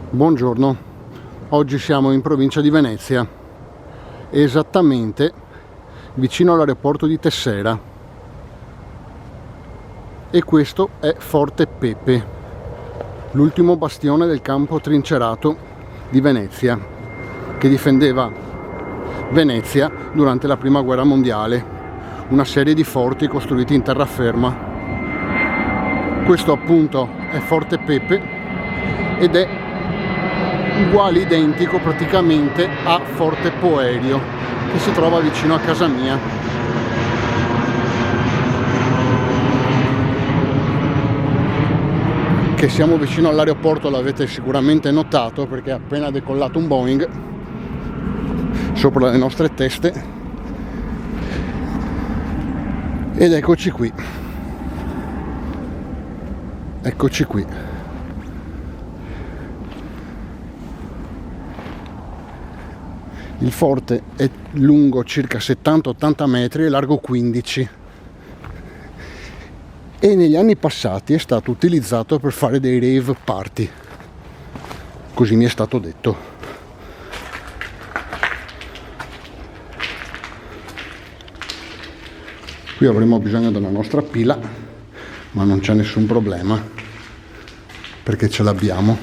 Buongiorno, oggi siamo in provincia di Venezia, esattamente vicino all'aeroporto di Tessera, e questo è Forte Pepe, l'ultimo bastione del campo trincerato di Venezia, che difendeva Venezia durante la prima guerra mondiale, una serie di forti costruiti in terraferma. Questo appunto è Forte Pepe ed è uguale, identico praticamente a Forte Poerio, che si trova vicino a casa mia. Che siamo vicino all'aeroporto l'avete sicuramente notato, perché è appena decollato un Boeing sopra le nostre teste. Ed eccoci qui. Eccoci qui. Il forte è lungo circa 70-80 metri e largo 15, e negli anni passati è stato utilizzato per fare dei rave party, così mi è stato detto. Qui avremo bisogno della nostra pila, ma non c'è nessun problema perché ce l'abbiamo,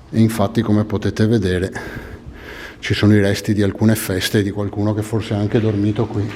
e infatti, come potete vedere, ci sono i resti di alcune feste di qualcuno che forse ha anche dormito qui.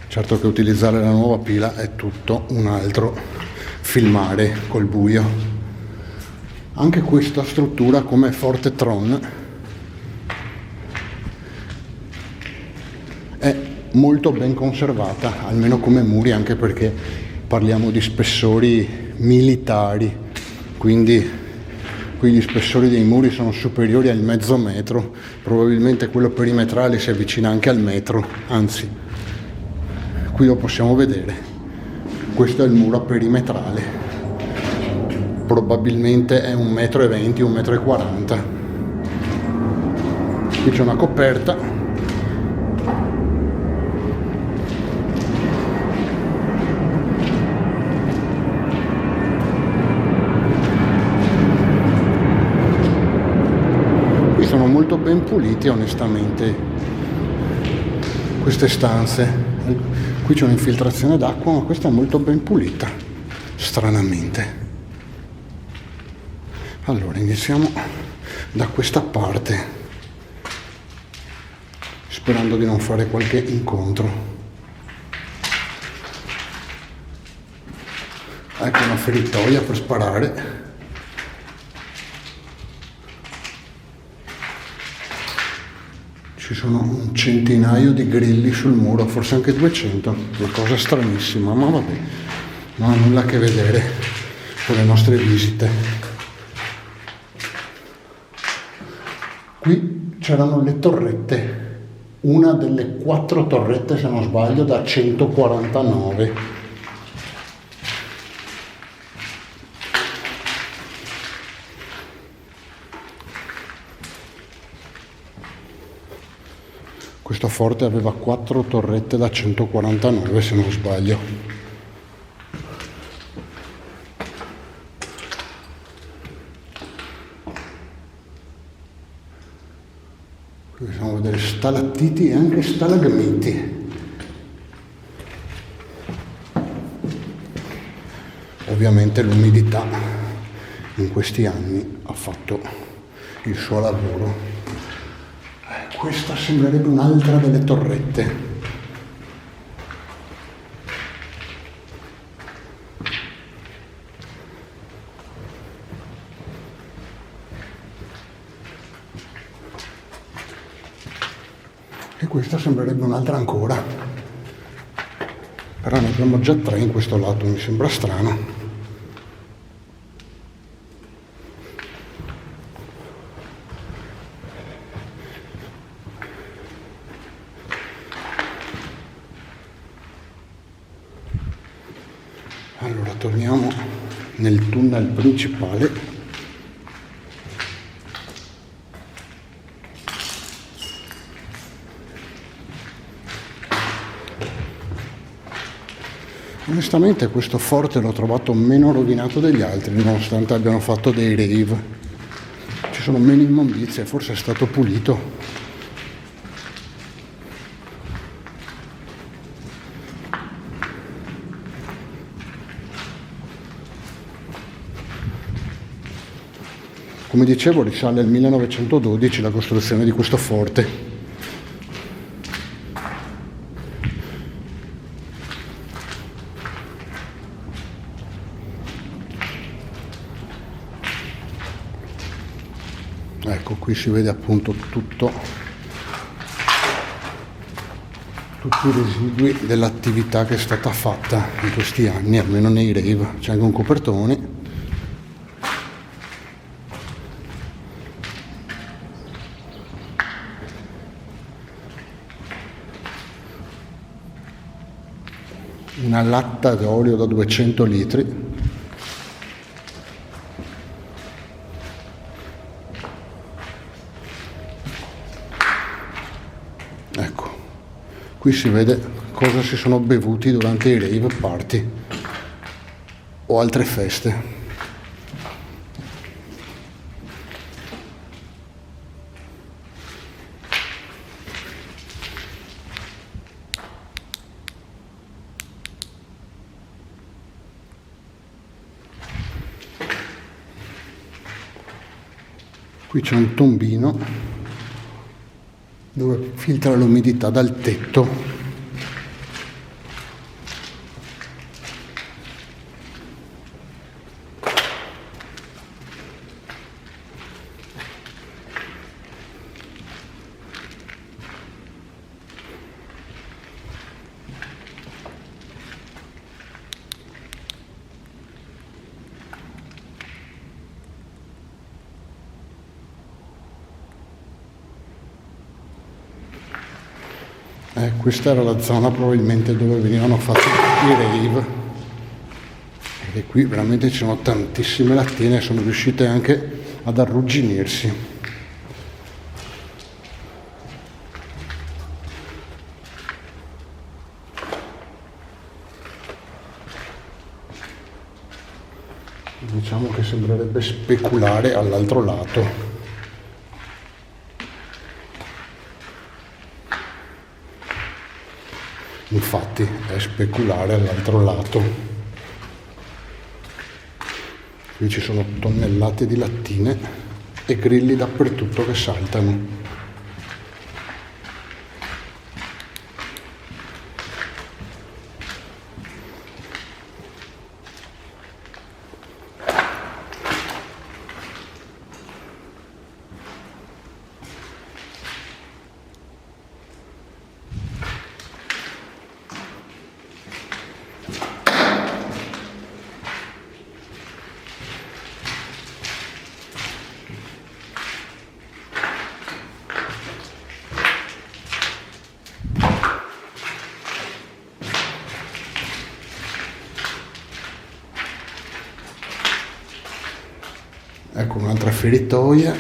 Certo che utilizzare la nuova pila è tutto un altro filmare col buio. Anche questa struttura, come Forte Tron, è molto ben conservata, almeno come muri, anche perché parliamo di spessori militari, quindi qui gli spessori dei muri sono superiori al mezzo metro, probabilmente quello perimetrale si avvicina anche al metro, anzi, qui lo possiamo vedere, questo è il muro perimetrale, probabilmente è 1,20 m, 1,40 m. Qui c'è una coperta. Qui sono molto ben puliti, onestamente, queste stanze. Qui c'è un'infiltrazione d'acqua, ma questa è molto ben pulita, stranamente. Allora, iniziamo da questa parte, sperando di non fare qualche incontro. Ecco una feritoia per sparare. Ci sono un centinaio di grilli sul muro, forse anche 200, una cosa stranissima, ma vabbè, non ha nulla a che vedere con le nostre visite. Qui c'erano le torrette, una delle 4 torrette, se non sbaglio, da 149. Questo forte aveva 4 torrette da 149, se non sbaglio. Qui possiamo vedere stalattiti e anche stalagmiti. Ovviamente l'umidità in questi anni ha fatto il suo lavoro. Questa sembrerebbe un'altra delle torrette. E questa sembrerebbe un'altra ancora. Però ne abbiamo già 3 in questo lato, mi sembra strano. Allora torniamo nel tunnel principale. Onestamente questo forte l'ho trovato meno rovinato degli altri, nonostante abbiano fatto dei rave. Ci sono meno immondizie, forse è stato pulito. Come dicevo, risale al 1912 la costruzione di questo forte. Ecco, qui si vede appunto tutti i residui dell'attività che è stata fatta in questi anni, almeno nei rave. C'è anche un copertone. Una latta d'olio da 200 litri. Ecco, qui si vede cosa si sono bevuti durante i rave party o altre feste. Qui c'è un tombino dove filtra l'umidità dal tetto. Questa era la zona probabilmente dove venivano fatti i rave, e qui veramente ci sono tantissime lattine, sono riuscite anche ad arrugginirsi. Diciamo che sembrerebbe speculare all'altro lato. Infatti è speculare all'altro lato. Qui ci sono tonnellate di lattine e grilli dappertutto che saltano. Ecco un'altra feritoia.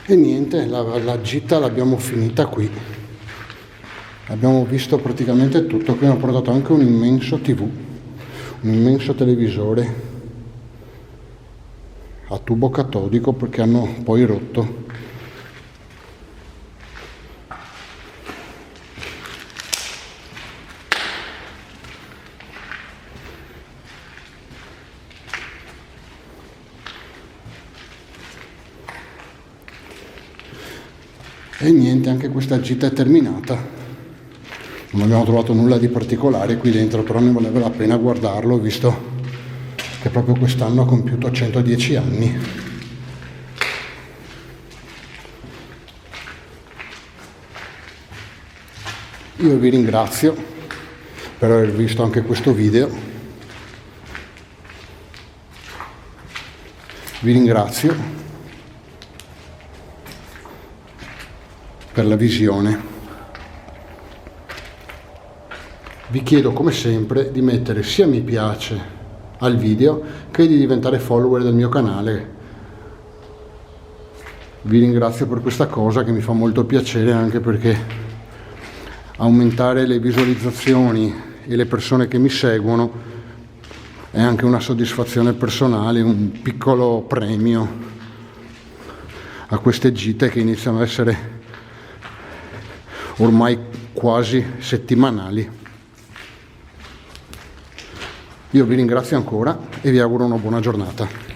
E niente, la gita l'abbiamo finita qui. Abbiamo visto praticamente tutto. Qui hanno portato anche un immenso TV, un immenso televisore a tubo catodico perché hanno poi rotto. E niente, anche questa gita è terminata. Non abbiamo trovato nulla di particolare qui dentro, però ne valeva la pena guardarlo, visto che proprio quest'anno ha compiuto 110 anni. Io vi ringrazio per aver visto anche questo video. Vi ringrazio per la visione. vi chiedo come sempre di mettere sia mi piace al video che di diventare follower del mio canale. Vi ringrazio per questa cosa che mi fa molto piacere, anche perché aumentare le visualizzazioni e le persone che mi seguono è anche una soddisfazione personale, un piccolo premio a queste gite che iniziano ad essere ormai quasi settimanali. Io vi ringrazio ancora e vi auguro una buona giornata.